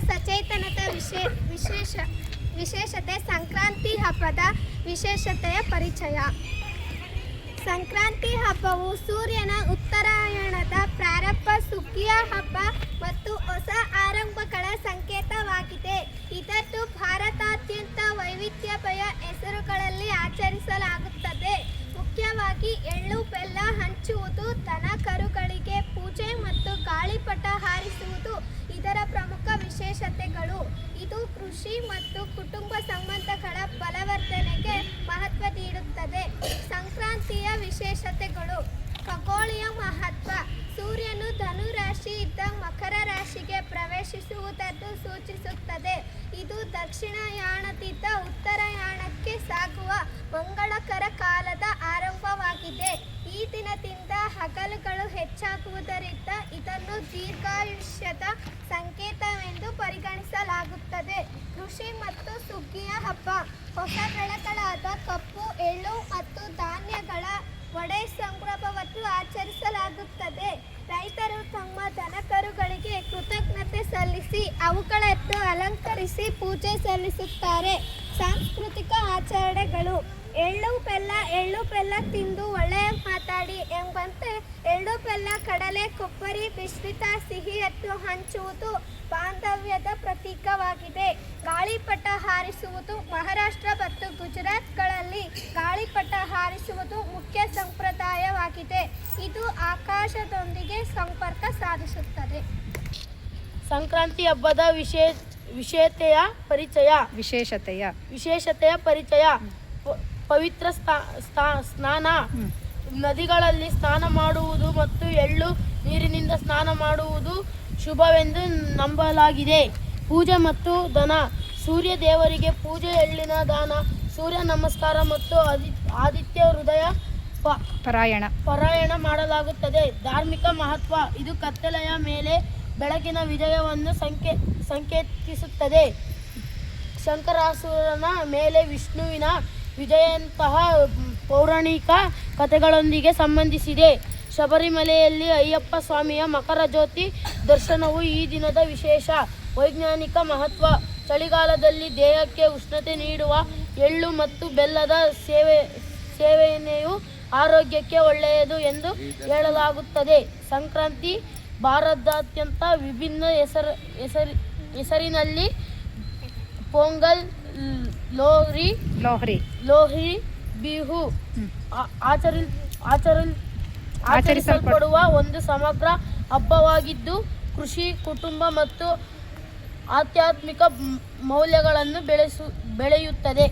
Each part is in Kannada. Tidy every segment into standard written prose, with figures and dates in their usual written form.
ಸಚೇತನದ ವಿಶೇಷತೆ. ಸಂಕ್ರಾಂತಿ ಹಬ್ಬದ ವಿಶೇಷತೆಯ ಪರಿಚಯ. ಸಂಕ್ರಾಂತಿ ಹಬ್ಬವು ಸೂರ್ಯನ ಉತ್ತರಾಯಣದ ಪ್ರಾರಂಭ, ಸುಗ್ಗಿಯ ಹಬ್ಬ ಮತ್ತು ಹೊಸ ಆರಂಭಗಳ ಸಂಕೇತವಾಗಿದೆ. ಇದನ್ನು ಭಾರತಾದ್ಯಂತ ವೈವಿಧ್ಯಮಯ ಹೆಸರುಗಳಲ್ಲಿ ಆಚರಿಸಲಾಗುತ್ತದೆ. ಮುಖ್ಯವಾಗಿ ಎಳ್ಳು ಬೆಲ್ಲ ಹಂಚುವುದು, ದನ ಕರುಗಳಿಗೆ ಪೂಜೆ ಮತ್ತು ಗಾಳಿಪಟ ಹಾರಿಸುವುದು ಇದರ ಪ್ರಮುಖ ವಿಶೇಷತೆಗಳು. ಇದು ಕೃಷಿ ಮತ್ತು ಕುಟುಂಬ ಸಂಬಂಧಗಳ ಬಲವರ್ಧನೆಗೆ ಮಹತ್ವ ನೀಡುತ್ತದೆ. ಸಂಕ್ರಾಂತಿಯ ವಿಶೇಷತೆಗಳು. ಖಗೋಳೀಯ ಮಹತ್ವ. ಸೂರ್ಯನು ಧನು ರಾಶಿಯಿಂದ ಮಕರ ರಾಶಿಗೆ ಪ್ರವೇಶಿಸುವುದನ್ನು ಸೂಚಿಸುತ್ತದೆ. ಇದು ದಕ್ಷಿಣಾಯಣದಿಂದ ಉತ್ತರಾಯಣಕ್ಕೆ ಸಾಗುವ ಮಂಗಳಕರ ಕಾಲದ ಆರಂಭವಾಗಿದೆ. ಈ ದಿನದಿಂದ ಹಗಲುಗಳು ಹೆಚ್ಚಾಗುವುದರಿಂದ ಇದನ್ನು ದೀರ್ಘಾಯುಷ್ಯದ ಸಂಕೇತವೆಂದು ಪರಿಗಣಿಸಲಾಗುತ್ತದೆ. ಕೃಷಿ ಮತ್ತು ಸುಗ್ಗಿಯ ಹಬ್ಬ. ಹೊಸ ಬೆಳೆಗಳಾದ ಕಬ್ಬು, ಎಳ್ಳು ಮತ್ತು ಧಾನ್ಯಗಳ ಒಡೆ ಸಂಭ್ರಮವನ್ನು ಆಚರಿಸಲಾಗುತ್ತದೆ. ರೈತರು ತಮ್ಮ ದನಕರುಗಳಿಗೆ ಕೃತಜ್ಞತೆ ಸಲ್ಲಿಸಿ ಅವುಗಳನ್ನು ಅಲಂಕರಿಸಿ ಪೂಜೆ ಸಲ್ಲಿಸುತ್ತಾರೆ. ಸಾಂಸ್ಕೃತಿಕ ಆಚರಣೆಗಳು. ಎಳ್ಳು ಬೆಲ್ಲ ತಿಂದು ಒಳ್ಳೆಯ ಮಾತಾಡಿ ಎಂಬಂತೆ ಎಳ್ಳು ಬೆಲ್ಲ, ಕಡಲೆ, ಕೊಬ್ಬರಿ ಮಿಶ್ರಿತ ಸಿಹಿಯನ್ನು ಹಂಚುವುದು ಬಾಂಧವ್ಯದ ಪ್ರತೀಕವಾಗಿದೆ. ಗಾಳಿಪಟ ಹಾರಿಸುವುದು. ಮಹಾರಾಷ್ಟ್ರ ಮತ್ತು ಗುಜರಾತ್ಗಳಲ್ಲಿ ಗಾಳಿಪಟ ಹಾರಿಸುವುದು ಮುಖ್ಯ ಸಂಪ್ರದಾಯವಾಗಿದೆ. ಇದು ಆಕಾಶದೊಂದಿಗೆ ಸಂಪರ್ಕ ಸಾಧಿಸುತ್ತದೆ. ಸಂಕ್ರಾಂತಿ ಹಬ್ಬದ ವಿಶೇಷತೆಯ ಪರಿಚಯ. ಪವಿತ್ರ ಸ್ನಾನ. ನದಿಗಳಲ್ಲಿ ಸ್ನಾನ ಮಾಡುವುದು ಮತ್ತು ಎಳ್ಳು ನೀರಿನಿಂದ ಸ್ನಾನ ಮಾಡುವುದು ಶುಭವೆಂದು ನಂಬಲಾಗಿದೆ. ಪೂಜೆ ಮತ್ತು ದಾನ. ಸೂರ್ಯ ದೇವರಿಗೆ ಪೂಜೆ, ಎಳ್ಳಿನ ದಾನ, ಸೂರ್ಯ ನಮಸ್ಕಾರ ಮತ್ತು ಆದಿತ್ಯ ಹೃದಯ ಪಾರಾಯಣ ಮಾಡಲಾಗುತ್ತದೆ. ಧಾರ್ಮಿಕ ಮಹತ್ವ. ಇದು ಕತ್ತಲೆಯ ಮೇಲೆ ಬೆಳಕಿನ ವಿಜಯವನ್ನು ಸಂಕೇತಿಸುತ್ತದೆ. ಶಂಕರಾಸುರನ ಮೇಲೆ ವಿಷ್ಣುವಿನ ವಿಜಯಂತಹ ಪೌರಾಣಿಕ ಕಥೆಗಳೊಂದಿಗೆ ಸಂಬಂಧಿಸಿದೆ. ಶಬರಿಮಲೆಯಲ್ಲಿ ಅಯ್ಯಪ್ಪ ಸ್ವಾಮಿಯ ಮಕರ ಜ್ಯೋತಿ ದರ್ಶನವು ಈ ದಿನದ ವಿಶೇಷ. ವೈಜ್ಞಾನಿಕ ಮಹತ್ವ. ಚಳಿಗಾಲದಲ್ಲಿ ದೇಹಕ್ಕೆ ಉಷ್ಣತೆ ನೀಡುವ ಎಳ್ಳು ಮತ್ತು ಬೆಲ್ಲದ ಸೇವನೆಯು ಆರೋಗ್ಯಕ್ಕೆ ಒಳ್ಳೆಯದು ಎಂದು ಹೇಳಲಾಗುತ್ತದೆ. ಸಂಕ್ರಾಂತಿ ಭಾರತದಾದ್ಯಂತ ವಿಭಿನ್ನ ಹೆಸರಿನಲ್ಲಿ ಪೊಂಗಲ್, ಲೋಹ್ರಿ, ಬಿಹು ಆಚರಿಸಲ್ಪಡುವ ಒಂದು ಸಮಗ್ರ ಹಬ್ಬವಾಗಿದ್ದು, ಕೃಷಿ, ಕುಟುಂಬ ಮತ್ತು ಆಧ್ಯಾತ್ಮಿಕ ಮೌಲ್ಯಗಳನ್ನು ಬೆಳೆಯುತ್ತದೆ.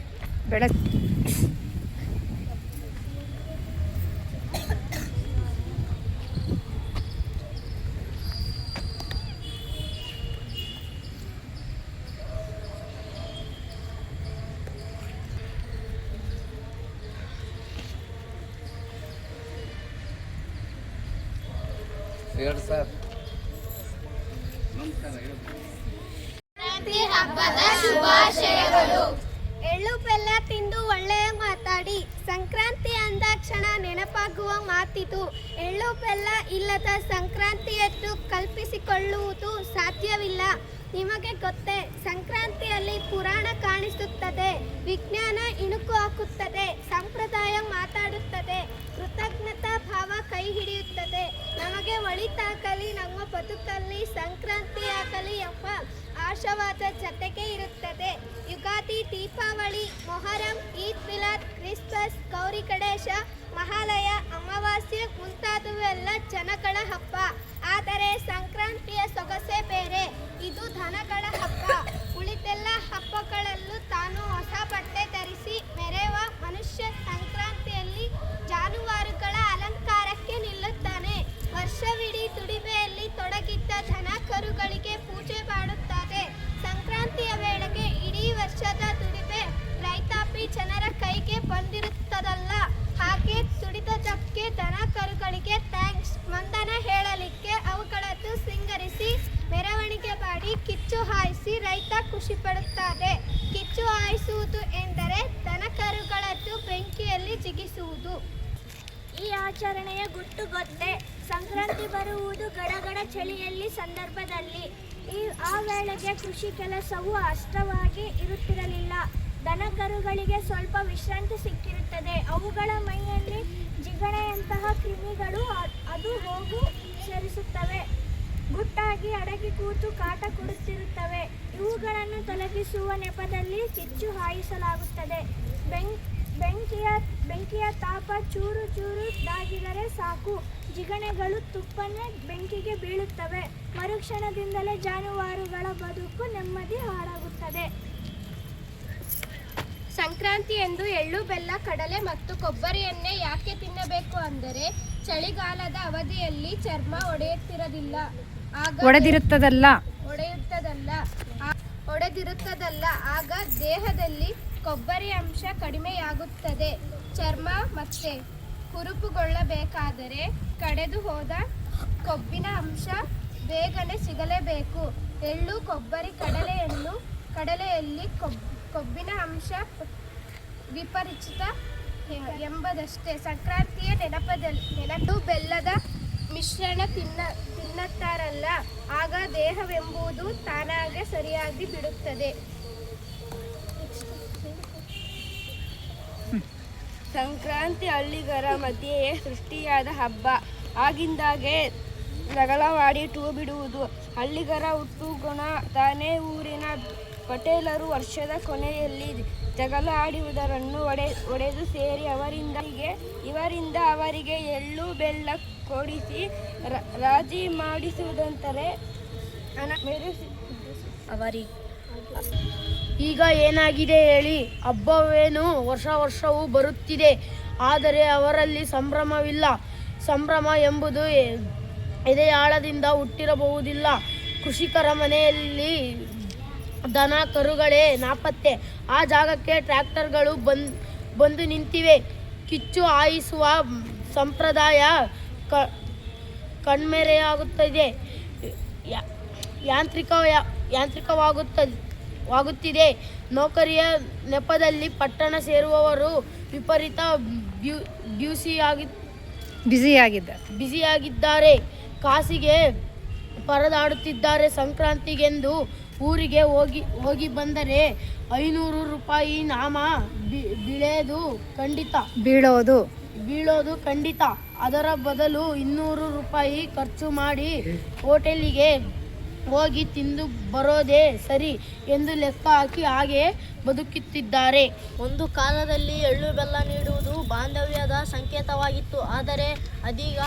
ಸಂಕ್ರಾಂತಿ ಹಬ್ಬದ ಶುಭಾಶಯಗಳು. ಎಳ್ಳು ಬೆಲ್ಲ ತಿಂದು ಒಳ್ಳೆಯ ಮಾತಾಡಿ. ಸಂಕ್ರಾಂತಿ ಅಂದಾಕ್ಷಣ ನೆನಪಾಗುವ ಮಾತಿದು. ಎಳ್ಳು ಬೆಲ್ಲ ಇಲ್ಲದ ಸಂಕ್ರಾಂತಿಯನ್ನು ಕಲ್ಪಿಸಿಕೊಳ್ಳುವುದು ಸಾಧ್ಯವಿಲ್ಲ. ನಿಮಗೆ ಗೊತ್ತೇ, ಸಂಕ್ರಾಂತಿಯಲ್ಲಿ ಪುರಾಣ ಕಾಣಿಸುತ್ತದೆ, ವಿಜ್ಞಾನ ಇಣುಕು ಹಾಕುತ್ತದೆ, ಸಂಪ್ರದಾಯ ಮಾತಾಡುತ್ತದೆ, ಕೃತಜ್ಞತಾ ಭಾವ ಕೈ ಹಿಡಿಯುತ್ತದೆ. ನಮಗೆ ಒಳಿತಾಗಲಿ, ನಮ್ಮ ಬದುಕಲ್ಲಿ ಸಂಕ್ರಾಂತಿ ಆಗಲಿ ಎಂಬ ಆಶಾವಾದ ಜೊತೆಗೆ ಇರುತ್ತದೆ. ಯುಗಾದಿ, ದೀಪಾವಳಿ, ಮೊಹರಂ, ಈದ್ ಮಿಲಾದ್, ಕ್ರಿಸ್ಮಸ್, ಗೌರಿ ಗಣೇಶ, ಮಹಾಲಯ, ಅಮಾವಾಸ್ಯೆ ಮುಂತಾದವೆಲ್ಲ ಜನಗಳ ಹಬ್ಬ. ಆದರೆ ಸಂಕ್ರಾಂತಿಯ ಸೊಗಸೇ ಬೇರೆ. ಇದು ದನಗಳ ಹಬ್ಬ. ಉಳಿದೆಲ್ಲ ಹಬ್ಬಗಳಲ್ಲೂ ತಾನು ಹೊಸ ಬಟ್ಟೆ ಧರಿಸಿ ಮೆರೆಯುವ ಮನುಷ್ಯ ಸಂಕ್ರಾಂತಿಯಲ್ಲಿ ಜಾನುವಾರುಗಳ ಅಲಂಕಾರಕ್ಕೆ ನಿಲ್ಲುತ್ತಾನೆ. ವರ್ಷವಿಡೀ ದುಡಿಮೆಯಲ್ಲಿ ತೊಡಗಿದ್ದ ದನ ಕರುಗಳಿಗೆ ಪೂಜೆ ಮಾಡುತ್ತಾರೆ. ಸಂಕ್ರಾಂತಿಯ ವೇಳೆಗೆ ಇಡೀ ವರ್ಷದ ದುಡಿಮೆ ರೈತಾಪಿ ಜನರ ಕೈಗೆ ಬಂದಿರುತ್ತದಲ್ಲ, ಹಾಗೆ ದುಡಿದದಕ್ಕೆ ದನ ಕರುಗಳಿಗೆ ಥ್ಯಾಂಕ್ಸ್ ವಂದನ ಹೇಳಲಿಕ್ಕೆ ಅವುಗಳನ್ನು ಸಿಂಗರಿಸಿ ಮೆರವಣಿಗೆ ಮಾಡಿ ಕಿಚ್ಚು ಹಾಯಿಸಿ ರೈತ ಖುಷಿ ಪಡುತ್ತಾರೆ. ಕಿಚ್ಚು ಹಾಯಿಸುವುದು ಎಂದರೆ ದನ ಕರುಗಳನ್ನು ಬೆಂಕಿಯಲ್ಲಿ ಜಿಗಿಸುವುದು. ಈ ಆಚರಣೆಯ ಗುಟ್ಟು ಗೊತ್ತೇ? ಸಂಕ್ರಾಂತಿ ಬರುವುದು ಗಡಗಡ ಚಳಿಯಲ್ಲಿ ಸಂದರ್ಭದಲ್ಲಿ. ಆ ವೇಳೆಗೆ ಕೃಷಿ ಕೆಲಸವು ಅಷ್ಟವಾಗಿ ಇರುತ್ತಿರಲಿಲ್ಲ. ದನಕರುಗಳಿಗೆ ಸ್ವಲ್ಪ ವಿಶ್ರಾಂತಿ ಸಿಕ್ಕಿರುತ್ತದೆ. ಅವುಗಳ ಮೈಯಲ್ಲಿ ಜಿಗಣೆಯಂತಹ ಕ್ರಿಮಿಗಳು ಅದು ಹೋಗು ಸೇರಿಸುತ್ತವೆ. ಗುಟ್ಟಾಗಿ ಅಡಗಿ ಕೂತು ಕಾಟ ಕೊಡುತ್ತಿರುತ್ತವೆ. ಇವುಗಳನ್ನು ತೊಲಗಿಸುವ ನೆಪದಲ್ಲಿ ಕಿಚ್ಚು ಹಾಯಿಸಲಾಗುತ್ತದೆ. ಬೆಂಕಿಯ ತಾಪ ಚೂರು ಚೂರು ತಾಗಿದರೆ ಸಾಕು, ಜಿಗಣೆಗಳು ತುಪ್ಪನೆ ಬೆಂಕಿಗೆ ಬೀಳುತ್ತವೆ. ಮರುಕ್ಷಣದಿಂದಲೇ ಜಾನುವಾರುಗಳ ಬದುಕು ನೆಮ್ಮದಿ ಹಾಳಾಗುತ್ತದೆ. ಸಂಕ್ರಾಂತಿಯಂದು ಎಳ್ಳು, ಬೆಲ್ಲ, ಕಡಲೆ ಮತ್ತು ಕೊಬ್ಬರಿ ಎಣ್ಣೆ ಯಾಕೆ ತಿನ್ನಬೇಕು ಅಂದರೆ ಚಳಿಗಾಲದ ಅವಧಿಯಲ್ಲಿ ಚರ್ಮ ಒಡೆದಿರುತ್ತದಲ್ಲ. ಆಗ ದೇಹದಲ್ಲಿ ಕೊಬ್ಬರಿ ಅಂಶ ಕಡಿಮೆಯಾಗುತ್ತದೆ. ಚರ್ಮ ಮತ್ತೆ ಹುರುಪುಗೊಳ್ಳಬೇಕಾದರೆ ಕಡೆದು ಹೋದ ಕೊಬ್ಬಿನ ಅಂಶ ಬೇಗನೆ ಸಿಗಲೇಬೇಕು. ಎಳ್ಳು, ಕೊಬ್ಬರಿ, ಕಡಲೆಯಲ್ಲಿ ಕೊಬ್ಬಿನ ಅಂಶ ವಿಪರೀತ ಎಂಬುದಷ್ಟೇ. ಸಂಕ್ರಾಂತಿಯ ನೆನಪು ಬೆಲ್ಲದ ಮಿಶ್ರಣ ತಿನ್ನುತ್ತಾರಲ್ಲ, ಆಗ ದೇಹವೆಂಬುದು ತಾನಾಗೆ ಸರಿಯಾಗಿ ಬಿಡುತ್ತದೆ. ಸಂಕ್ರಾಂತಿ ಹಳ್ಳಿಗರ ಮಧ್ಯೆಯೇ ಸೃಷ್ಟಿಯಾದ ಹಬ್ಬ. ಆಗಿಂದಾಗೆ ಜಗಳವಾಡಿ ಬಿಡುವುದು ಹಳ್ಳಿಗರ ಹುಟ್ಟು ಗುಣ. ತಾನೇ ಊರಿನ ಪಟೇಲರು ವರ್ಷದ ಕೊನೆಯಲ್ಲಿ ಜಗಳ ಆಡುವುದನ್ನು ಒಡೆದು ಸೇರಿ ಇವರಿಂದ ಅವರಿಗೆ ಎಳ್ಳು ಬೆಲ್ಲ ಕೊಡಿಸಿ ರಾಜಿ ಮಾಡಿಸುವುದಂತಲೇ ಈಗ ಏನಾಗಿದೆ ಹೇಳಿ? ಹಬ್ಬವೇನು ವರ್ಷವೂ ಬರುತ್ತಿದೆ, ಆದರೆ ಅವರಲ್ಲಿ ಸಂಭ್ರಮವಿಲ್ಲ. ಸಂಭ್ರಮ ಎಂಬುದು ಎದೆಯಾಳದಿಂದ ಹುಟ್ಟಿರಬಹುದಿಲ್ಲ. ಕೃಷಿಕರ ಮನೆಯಲ್ಲಿ ದನ ಕರುಗಳೇ ನಾಪತ್ತೆ. ಆ ಜಾಗಕ್ಕೆ ಟ್ರ್ಯಾಕ್ಟರ್ಗಳು ಬಂದು ನಿಂತಿವೆ. ಕಿಚ್ಚು ಹಾಯಿಸುವ ಸಂಪ್ರದಾಯ ಕಣ್ಮರೆಯಾಗುತ್ತದೆ, ಯಾಂತ್ರಿಕವಾಗುತ್ತಿದೆ. ನೌಕರಿಯ ನೆಪದಲ್ಲಿ ಪಟ್ಟಣ ಸೇರುವವರು ವಿಪರೀತ ಬ್ಯುಸಿಯಾಗಿದ್ದಾರೆ. ಕಾಸಿಗೆ ಪರದಾಡುತ್ತಿದ್ದಾರೆ. ಸಂಕ್ರಾಂತಿಗೆಂದು ಊರಿಗೆ ಹೋಗಿ ಬಂದರೆ 500 ರೂಪಾಯಿ ನಾಮ ಬೀಳೋದು ಖಂಡಿತ. ಅದರ ಬದಲು 200 ರೂಪಾಯಿ ಖರ್ಚು ಮಾಡಿ ಹೋಟೆಲಿಗೆ ಹೋಗಿ ತಿಂದು ಬರೋದೇ ಸರಿ ಎಂದು ಲೆಕ್ಕ ಹಾಕಿ ಹಾಗೆ ಬದುಕುತ್ತಿದ್ದಾರೆ. ಒಂದು ಕಾಲದಲ್ಲಿ ಎಳ್ಳು ಬೆಲ್ಲ ನೀಡುವುದು ಬಾಂಧವ್ಯದ ಸಂಕೇತವಾಗಿತ್ತು, ಆದರೆ ಅದೀಗ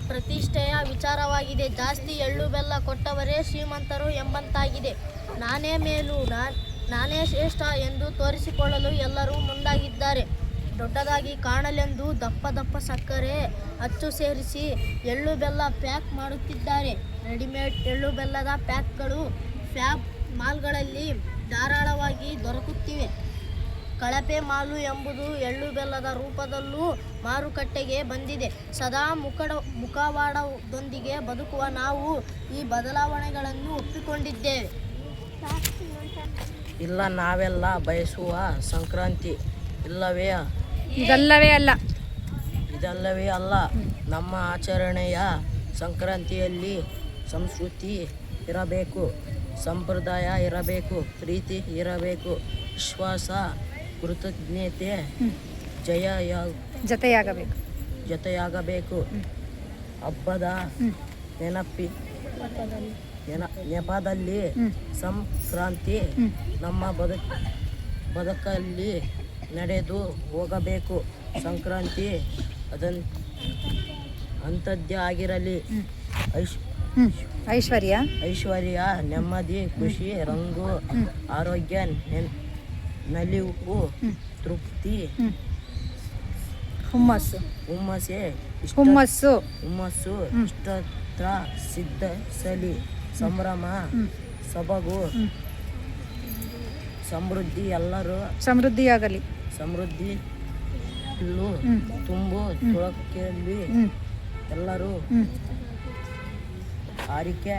ಪ್ರತಿಷ್ಠೆಯ ವಿಚಾರವಾಗಿದೆ. ಜಾಸ್ತಿ ಎಳ್ಳು ಬೆಲ್ಲ ಕೊಟ್ಟವರೇ ಶ್ರೀಮಂತರು ಎಂಬಂತಾಗಿದೆ. ನಾನೇ ಮೇಲು, ನಾನೇ ಶ್ರೇಷ್ಠ ಎಂದು ತೋರಿಸಿಕೊಳ್ಳಲು ಎಲ್ಲರೂ ಮುಂದಾಗಿದ್ದಾರೆ. ದೊಡ್ಡದಾಗಿ ಕಾಣಲೆಂದು ದಪ್ಪ ಸಕ್ಕರೆ ಅಚ್ಚು ಸೇರಿಸಿ ಎಳ್ಳು ಬೆಲ್ಲ ಪ್ಯಾಕ್ ಮಾಡುತ್ತಿದ್ದಾರೆ. ರೆಡಿಮೇಡ್ ಎಳ್ಳು ಬೆಲ್ಲದ ಪ್ಯಾಕ್ಗಳು ಫ್ಯಾಬ್ ಮಾಲ್ಗಳಲ್ಲಿ ಧಾರಾಳವಾಗಿ ದೊರಕುತ್ತಿವೆ. ಕಳಪೆ ಮಾಲು ಎಂಬುದು ಎಳ್ಳು ಬೆಲ್ಲದ ರೂಪದಲ್ಲೂ ಮಾರುಕಟ್ಟೆಗೆ ಬಂದಿದೆ. ಸದಾ ಮುಖವಾಡದೊಂದಿಗೆ ಬದುಕುವ ನಾವು ಈ ಬದಲಾವಣೆಗಳನ್ನು ಒಪ್ಪಿಕೊಂಡಿದ್ದೇವೆ. ಇಲ್ಲ, ನಾವೆಲ್ಲ ಬಯಸುವ ಸಂಕ್ರಾಂತಿ ಇದಲ್ಲವೇ ಅಲ್ಲ. ನಮ್ಮ ಆಚರಣೆಯ ಸಂಕ್ರಾಂತಿಯಲ್ಲಿ ಸಂಸ್ಕೃತಿ ಇರಬೇಕು, ಸಂಪ್ರದಾಯ ಇರಬೇಕು, ಪ್ರೀತಿ ಇರಬೇಕು, ವಿಶ್ವಾಸ, ಕೃತಜ್ಞತೆ ಜತೆಯಾಗಬೇಕು. ಹಬ್ಬದ ನೆಪದಲ್ಲಿ ಸಂಕ್ರಾಂತಿ ನಮ್ಮ ಬದುಕಲ್ಲಿ ನಡೆದು ಹೋಗಬೇಕು. ಸಂಕ್ರಾಂತಿ ಅಂಥದ್ದೇ ಆಗಿರಲಿ. ಐಶ್ವರ್ಯ, ನೆಮ್ಮದಿ, ಖುಷಿ, ರಂಗು, ಆರೋಗ್ಯ, ನಲಿವು, ತೃಪ್ತಿ, ಹುಮ್ಮಸ್ಸು ಇಷ್ಟತ್ರ ಸಿದ್ಧಿಸಲಿ. ಸಂಭ್ರಮ, ಸೊಬಗು, ಸಮೃದ್ಧಿ ಎಲ್ಲರೂ ಸಮೃದ್ಧಿಯಾಗಲಿ. ತುಂಬು ತುಳಕೆಯಲ್ಲಿ ಎಲ್ಲರೂ ಹಾರೈಕೆ.